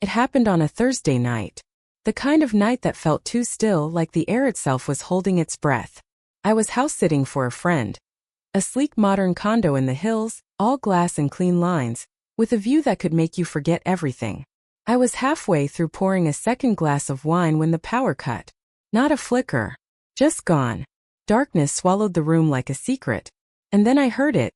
It happened on a Thursday night. The kind of night that felt too still, like the air itself was holding its breath. I was house-sitting for a friend. A sleek modern condo in the hills, all glass and clean lines, with a view that could make you forget everything. I was halfway through pouring a second glass of wine when the power cut. Not a flicker. Just gone. Darkness swallowed the room like a secret. And then I heard it.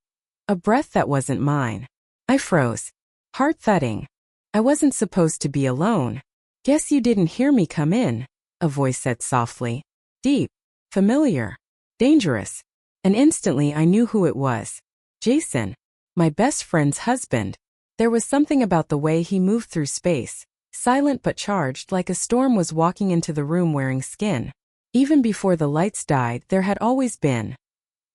A breath that wasn't mine. I froze. Heart thudding. I wasn't supposed to be alone. Guess you didn't hear me come in, a voice said softly. Deep. Familiar. Dangerous. And instantly I knew who it was. Jason. My best friend's husband. There was something about the way he moved through space, silent but charged, like a storm was walking into the room wearing skin. Even before the lights died, there had always been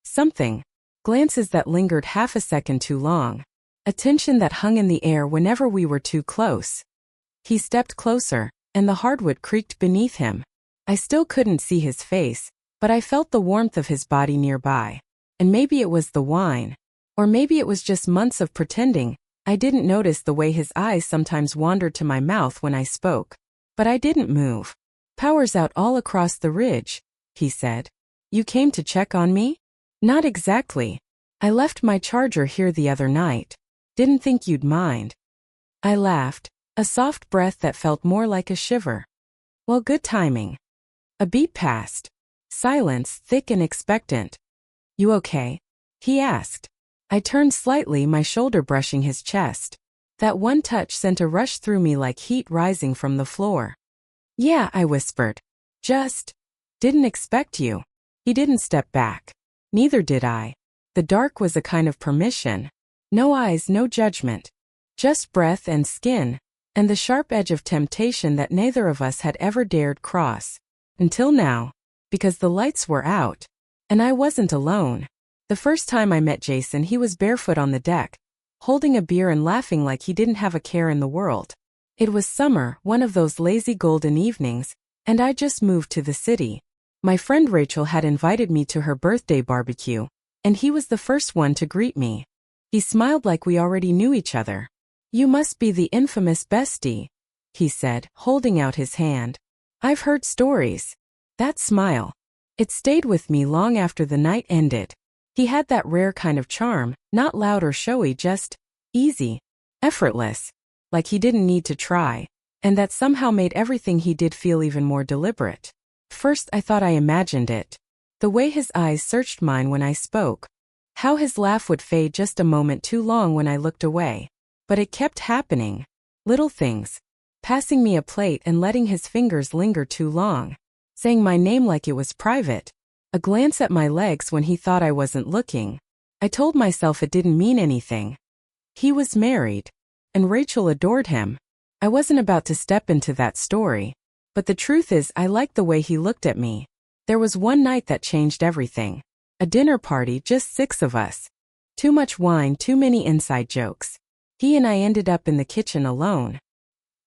something. Glances that lingered half a second too long. A tension that hung in the air whenever we were too close. He stepped closer, and the hardwood creaked beneath him. I still couldn't see his face, but I felt the warmth of his body nearby. And maybe it was the wine. Or maybe it was just months of pretending. I didn't notice the way his eyes sometimes wandered to my mouth when I spoke. But I didn't move. Power's out all across the ridge, he said. You came to check on me? Not exactly. I left my charger here the other night. Didn't think you'd mind. I laughed, a soft breath that felt more like a shiver. Well, good timing. A beat passed. Silence, thick and expectant. You okay? He asked. I turned slightly, my shoulder brushing his chest. That one touch sent a rush through me like heat rising from the floor. Yeah, I whispered. Just didn't expect you. He didn't step back. Neither did I. The dark was a kind of permission. No eyes, no judgment. Just breath and skin, and the sharp edge of temptation that neither of us had ever dared cross. Until now. Because the lights were out. And I wasn't alone. The first time I met Jason, he was barefoot on the deck, holding a beer and laughing like he didn't have a care in the world. It was summer, one of those lazy golden evenings, and I just moved to the city. My friend Rachel had invited me to her birthday barbecue, and he was the first one to greet me. He smiled like we already knew each other. You must be the infamous bestie, he said, holding out his hand. I've heard stories. That smile. It stayed with me long after the night ended. He had that rare kind of charm, not loud or showy, just easy, effortless, like he didn't need to try, and that somehow made everything he did feel even more deliberate. First I thought I imagined it. The way his eyes searched mine when I spoke. How his laugh would fade just a moment too long when I looked away. But it kept happening. Little things. Passing me a plate and letting his fingers linger too long. Saying my name like it was private. A glance at my legs when he thought I wasn't looking. I told myself it didn't mean anything. He was married. And Rachel adored him. I wasn't about to step into that story. But the truth is, I liked the way he looked at me. There was one night that changed everything. A dinner party, just 6 of us. Too much wine, too many inside jokes. He and I ended up in the kitchen alone.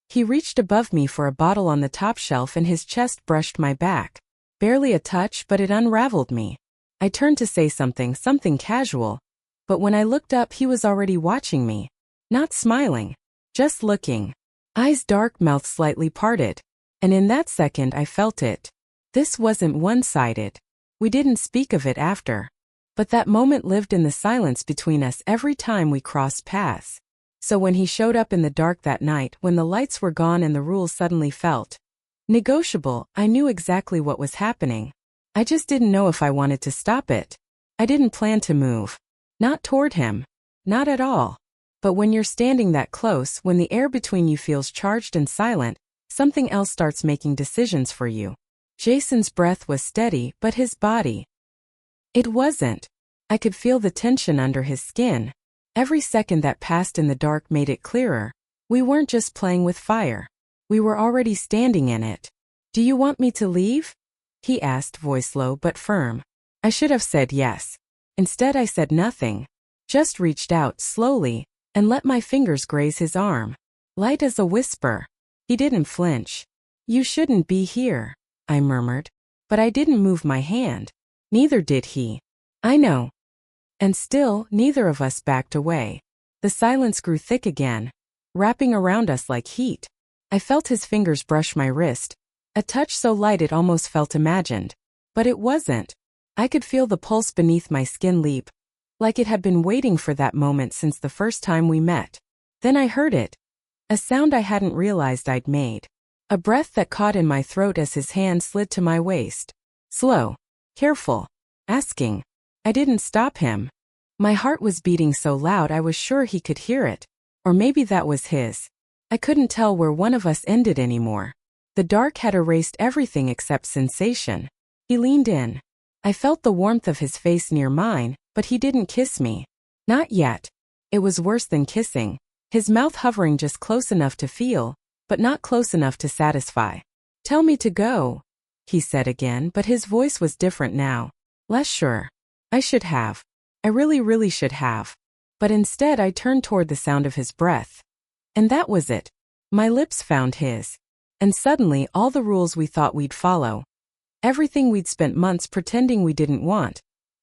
He reached above me for a bottle on the top shelf and his chest brushed my back. Barely a touch, but it unraveled me. I turned to say something casual. But when I looked up, he was already watching me. Not smiling. Just looking. Eyes dark, mouth slightly parted. And in that second I felt it. This wasn't one-sided. We didn't speak of it after. But that moment lived in the silence between us every time we crossed paths. So when he showed up in the dark that night, when the lights were gone and the rules suddenly felt negotiable, I knew exactly what was happening. I just didn't know if I wanted to stop it. I didn't plan to move. Not toward him. Not at all. But when you're standing that close, when the air between you feels charged and silent, something else starts making decisions for you. Jason's breath was steady, but his body. It wasn't. I could feel the tension under his skin. Every second that passed in the dark made it clearer. We weren't just playing with fire. We were already standing in it. Do you want me to leave? He asked, voice low but firm. I should have said yes. Instead I said nothing. Just reached out slowly and let my fingers graze his arm. Light as a whisper. He didn't flinch. You shouldn't be here, I murmured. But I didn't move my hand. Neither did he. I know. And still, neither of us backed away. The silence grew thick again, wrapping around us like heat. I felt his fingers brush my wrist, a touch so light it almost felt imagined. But it wasn't. I could feel the pulse beneath my skin leap, like it had been waiting for that moment since the first time we met. Then I heard it. A sound I hadn't realized I'd made. A breath that caught in my throat as his hand slid to my waist. Slow. Careful. Asking. I didn't stop him. My heart was beating so loud I was sure he could hear it. Or maybe that was his. I couldn't tell where one of us ended anymore. The dark had erased everything except sensation. He leaned in. I felt the warmth of his face near mine, but he didn't kiss me. Not yet. It was worse than kissing. His mouth hovering just close enough to feel, but not close enough to satisfy. Tell me to go, he said again, but his voice was different now. Less sure. I should have. I really should have. But instead I turned toward the sound of his breath. And that was it. My lips found his. And suddenly all the rules we thought we'd follow, everything we'd spent months pretending we didn't want,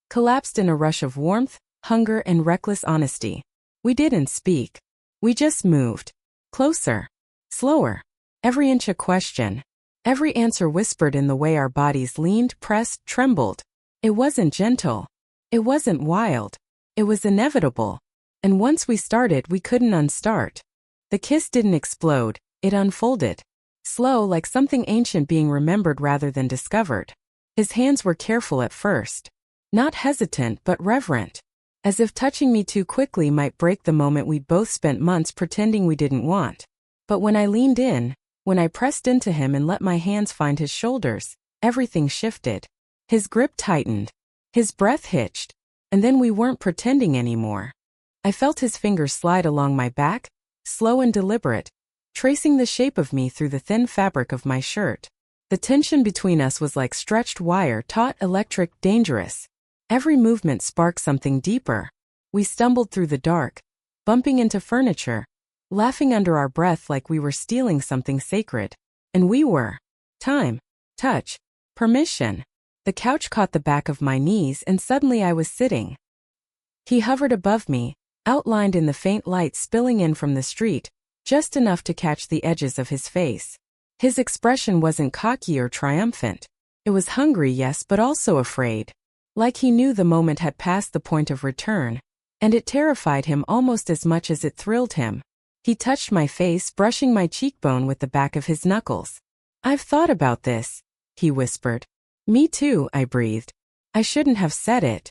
collapsed in a rush of warmth, hunger, and reckless honesty. We didn't speak. We just moved. Closer. Slower. Every inch a question. Every answer whispered in the way our bodies leaned, pressed, trembled. It wasn't gentle. It wasn't wild. It was inevitable. And once we started, we couldn't unstart. The kiss didn't explode. It unfolded. Slow, like something ancient being remembered rather than discovered. His hands were careful at first. Not hesitant, but reverent. As if touching me too quickly might break the moment we'd both spent months pretending we didn't want. But when I leaned in, when I pressed into him and let my hands find his shoulders, everything shifted. His grip tightened. His breath hitched. And then we weren't pretending anymore. I felt his fingers slide along my back, slow and deliberate, tracing the shape of me through the thin fabric of my shirt. The tension between us was like stretched wire, taut, electric, dangerous. Every movement sparked something deeper. We stumbled through the dark, bumping into furniture, laughing under our breath like we were stealing something sacred. And we were. Time. Touch. Permission. The couch caught the back of my knees and suddenly I was sitting. He hovered above me, outlined in the faint light spilling in from the street, just enough to catch the edges of his face. His expression wasn't cocky or triumphant. It was hungry, yes, but also afraid. Like he knew the moment had passed the point of return, and it terrified him almost as much as it thrilled him. He touched my face, brushing my cheekbone with the back of his knuckles. I've thought about this, he whispered. Me too, I breathed. I shouldn't have said it.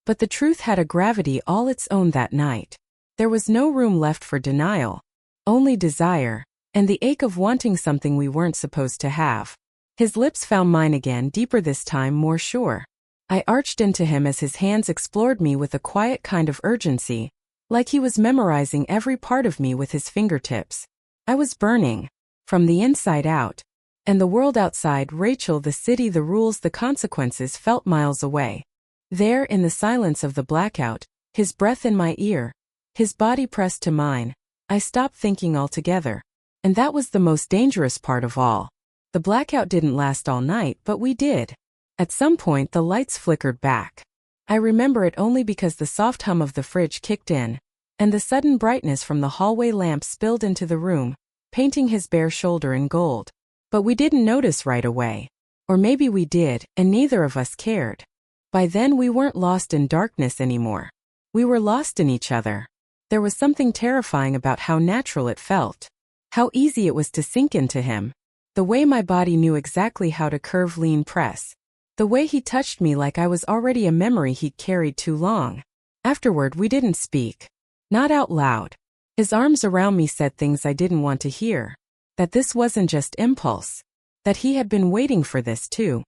But the truth had a gravity all its own that night. There was no room left for denial, only desire, and the ache of wanting something we weren't supposed to have. His lips found mine again, deeper this time, more sure. I arched into him as his hands explored me with a quiet kind of urgency, like he was memorizing every part of me with his fingertips. I was burning, from the inside out, and the world outside, Rachel, the city, the rules, the consequences, felt miles away. There, in the silence of the blackout, his breath in my ear, his body pressed to mine, I stopped thinking altogether. And that was the most dangerous part of all. The blackout didn't last all night, but we did. At some point the lights flickered back. I remember it only because the soft hum of the fridge kicked in, and the sudden brightness from the hallway lamp spilled into the room, painting his bare shoulder in gold. But we didn't notice right away. Or maybe we did, and neither of us cared. By then we weren't lost in darkness anymore. We were lost in each other. There was something terrifying about how natural it felt. How easy it was to sink into him. The way my body knew exactly how to curve, lean, press. The way he touched me like I was already a memory he'd carried too long. Afterward we didn't speak. Not out loud. His arms around me said things I didn't want to hear. That this wasn't just impulse. That he had been waiting for this too.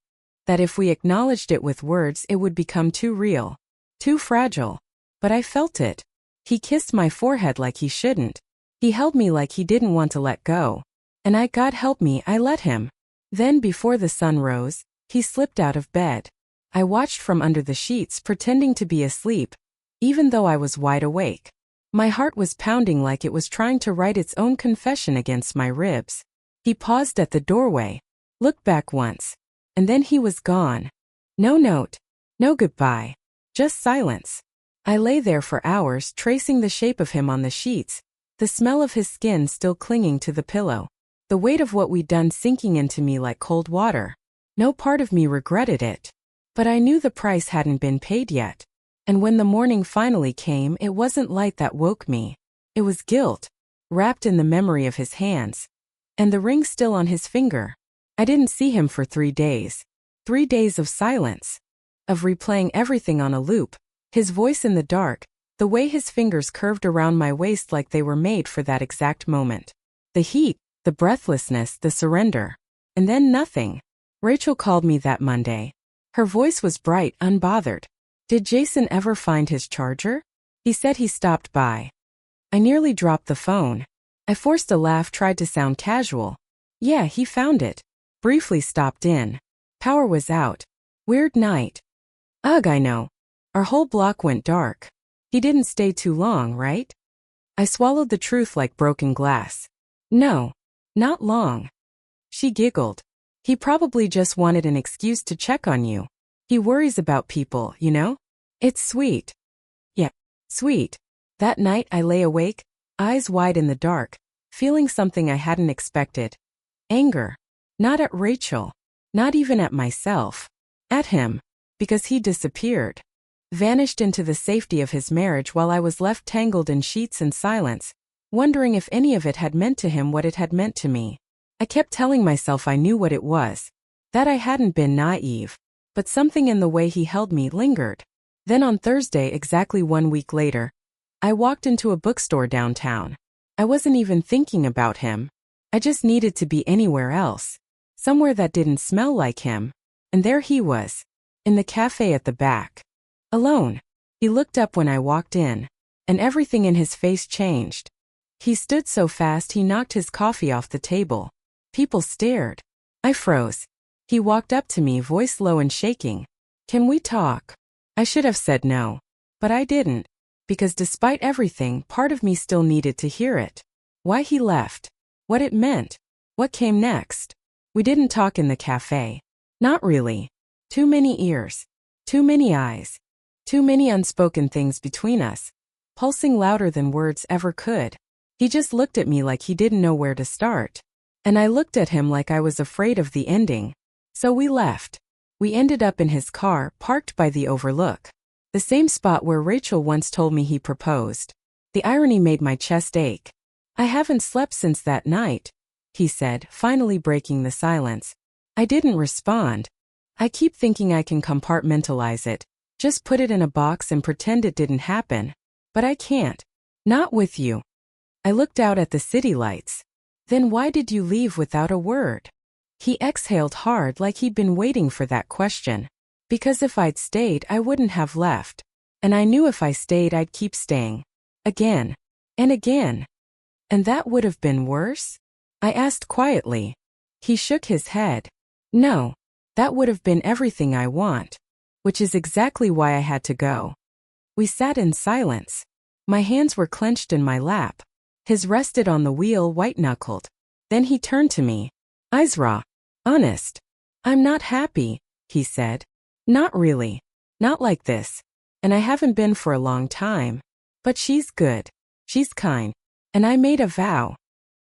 That if we acknowledged it with words it would become too real. Too fragile. But I felt it. He kissed my forehead like he shouldn't. He held me like he didn't want to let go. And God help me, I let him. Then before the sun rose, he slipped out of bed. I watched from under the sheets, pretending to be asleep, even though I was wide awake. My heart was pounding like it was trying to write its own confession against my ribs. He paused at the doorway, looked back once, and then he was gone. No note, no goodbye, just silence. I lay there for hours, tracing the shape of him on the sheets, the smell of his skin still clinging to the pillow. the weight of what we'd done sinking into me like cold water. No part of me regretted it. But I knew the price hadn't been paid yet. And when the morning finally came, it wasn't light that woke me. It was guilt, wrapped in the memory of his hands. And the ring still on his finger. I didn't see him for 3 days. 3 days of silence. Of replaying everything on a loop. His voice in the dark, the way his fingers curved around my waist like they were made for that exact moment. The heat, the breathlessness, the surrender. And then nothing. Rachel called me that Monday. Her voice was bright, unbothered. Did Jason ever find his charger? He said he stopped by. I nearly dropped the phone. I forced a laugh, tried to sound casual. Yeah, he found it. Briefly stopped in. Power was out. Weird night. Ugh, I know. Our whole block went dark. He didn't stay too long, right? I swallowed the truth like broken glass. No, not long. She giggled. He probably just wanted an excuse to check on you. He worries about people, you know? It's sweet. Yeah, sweet. That night I lay awake, eyes wide in the dark, feeling something I hadn't expected. Anger. Not at Rachel. Not even at myself. At him. Because he disappeared. Vanished into the safety of his marriage while I was left tangled in sheets and silence, wondering if any of it had meant to him what it had meant to me. I kept telling myself I knew what it was. That I hadn't been naive. But something in the way he held me lingered. Then on Thursday, exactly 1 week later, I walked into a bookstore downtown. I wasn't even thinking about him. I just needed to be anywhere else. Somewhere that didn't smell like him. And there he was. In the cafe at the back. Alone. He looked up when I walked in. And everything in his face changed. He stood so fast he knocked his coffee off the table. People stared. I froze. He walked up to me, voice low and shaking. Can we talk? I should have said no. But I didn't. Because despite everything, part of me still needed to hear it. Why he left. What it meant. What came next. We didn't talk in the cafe. Not really. Too many ears. Too many eyes. Too many unspoken things between us. Pulsing louder than words ever could. He just looked at me like he didn't know where to start. And I looked at him like I was afraid of the ending. So we left. We ended up in his car, parked by the overlook. The same spot where Rachel once told me he proposed. The irony made my chest ache. I haven't slept since that night, he said, finally breaking the silence. I didn't respond. I keep thinking I can compartmentalize it, just put it in a box and pretend it didn't happen. But I can't. Not with you. I looked out at the city lights. Then why did you leave without a word? He exhaled hard like he'd been waiting for that question. Because if I'd stayed, I wouldn't have left. And I knew if I stayed, I'd keep staying. Again. And again. And that would have been worse? I asked quietly. He shook his head. No. That would have been everything I want. Which is exactly why I had to go. We sat in silence. My hands were clenched in my lap. His rested on the wheel, white-knuckled. Then he turned to me. Isra. Honest. I'm not happy, he said. Not really. Not like this. And I haven't been for a long time. But she's good. She's kind. And I made a vow.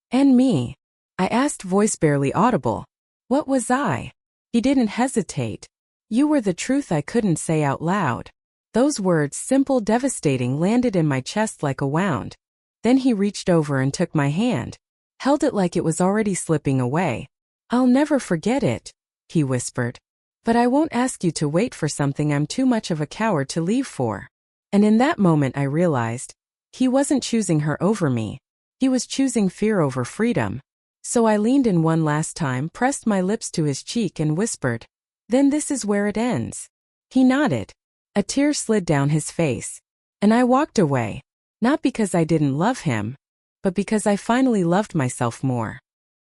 And me? I asked, voice barely audible. What was I? He didn't hesitate. You were the truth I couldn't say out loud. Those words, simple, devastating, landed in my chest like a wound. Then he reached over and took my hand. Held it like it was already slipping away. I'll never forget it, he whispered. But I won't ask you to wait for something I'm too much of a coward to leave for. And in that moment I realized, he wasn't choosing her over me. He was choosing fear over freedom. So I leaned in one last time, pressed my lips to his cheek and whispered, then this is where it ends. He nodded. A tear slid down his face. And I walked away. Not because I didn't love him, but because I finally loved myself more.